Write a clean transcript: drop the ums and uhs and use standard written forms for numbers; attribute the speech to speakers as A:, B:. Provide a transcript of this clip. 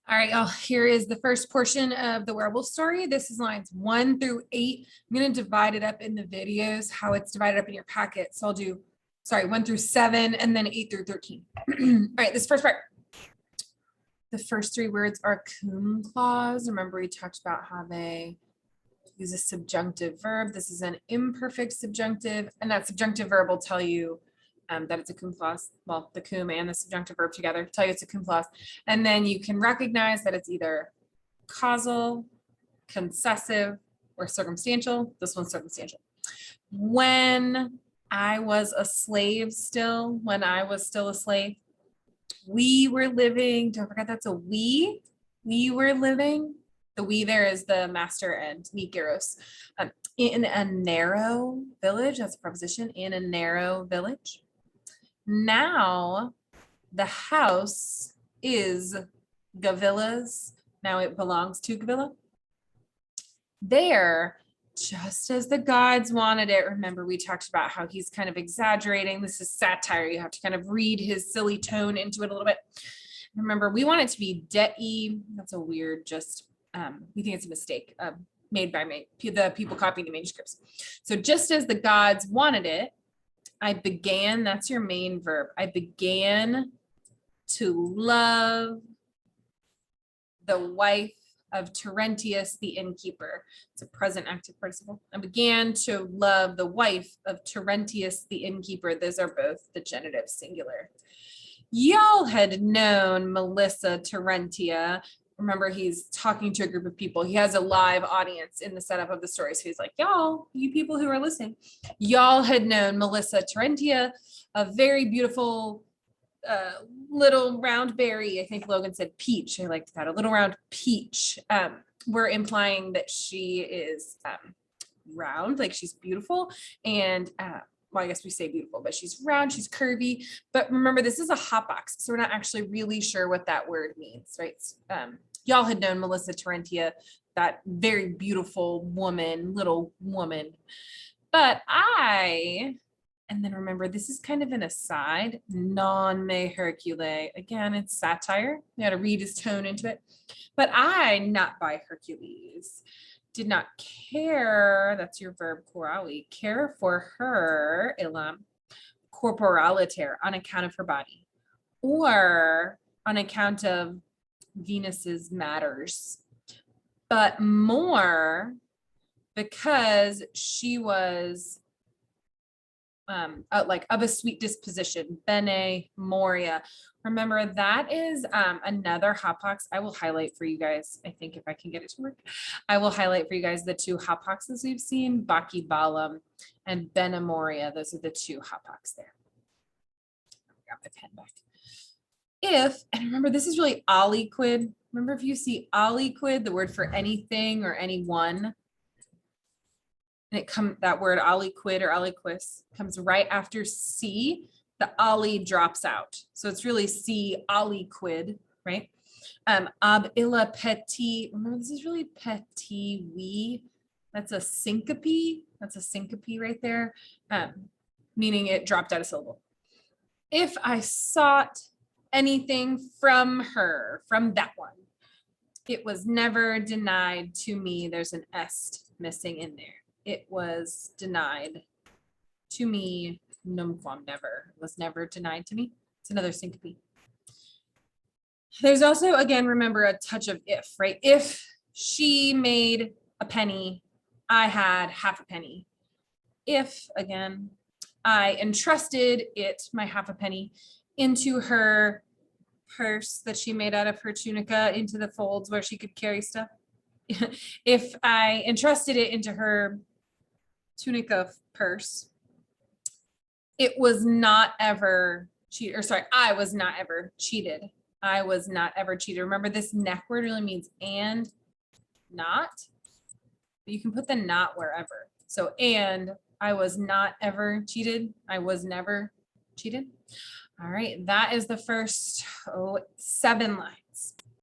A: All right, y'all, here is the first portion of the werewolf story. This is lines 1 through 8. I'm going to divide it up in the videos, how it's divided up in your packet. So I'll do, 1 through 7 and then 8 through 13. All right, this first part. The first 3 words are cum clause. Remember, we talked about how they use a subjunctive verb. This is an imperfect subjunctive, and that subjunctive verb will tell you that it's a cum clause. Well, the cum and the subjunctive verb together tell you it's a cum clause. And then you can recognize that it's either causal, concessive, or circumstantial. This one's circumstantial. When I was a slave still, we were living, don't forget that's a we were living. The we there is the master and Nikeros. In a narrow village, that's a preposition, in a narrow village. Now the house is Gavila's. Now it belongs to Gavila. There, just as the gods wanted it. Remember, we talked about how he's kind of exaggerating. This is satire. You have to kind of read his silly tone into it a little bit. Remember, we want it to be de-y. That's a weird, we think it's a mistake made by the people copying the manuscripts. So just as the gods wanted it, I began, that's your main verb. I began to love the wife of Terentius, the innkeeper. It's a present active participle. I began to love the wife of Terentius, the innkeeper. Those are both the genitive singular. Y'all had known Melissa Terentia. Remember, he's talking to a group of people. He has a live audience in the setup of the story. So he's like, y'all, you people who are listening, y'all had known Melissa Terentia, a very beautiful little round berry. I think Logan said peach. I liked that. A little round peach. We're implying that she is round, like she's beautiful. And well, I guess we say beautiful, but she's round, she's curvy. But remember, this is a hot box, so we're not actually really sure what that word means, right? Y'all had known Melissa Terentia, that very beautiful woman, little woman. But and then remember, this is kind of an aside, non me Hercule. Again, it's satire. You got to read his tone into it. But I, not by Hercules, did not care, that's your verb corali, care for her, ilam, corporaliter, on account of her body, or on account of Venus's matters, but more because she was like of a sweet disposition, bene moria. Remember, that is another hot box. I will highlight for you guys, I think if I can get it to work, I will highlight for you guys the 2 hot boxes we've seen, Baki Balam and bene moria. Those are the 2 hot box there. Grab my pen back. And remember, this is really aliquid. Remember, if you see aliquid, the word for anything or anyone, and that word aliquid or aliquis comes right after C, the ali drops out. So it's really C aliquid, right? Ab illa petit, remember this is really petit we. That's a syncope. That's a syncope right there, meaning it dropped out a syllable. If I sought anything from her, from that one, it was never denied to me. There's an est missing in there. It was denied to me, numquam, never. It was never denied to me. It's another syncope. There's also, again, remember, a touch of if, right? If she made a penny, I had half a penny. If, again, I entrusted it, my half a penny, into her purse that she made out of her tunica, into the folds where she could carry stuff. If I entrusted it into her tunica purse, it was not ever cheated, or sorry, I was not ever cheated. I was not ever cheated. Remember, this neck word really means and not, but you can put the not wherever. So, and I was not ever cheated. I was never cheated. All right, that is the first 7 lines.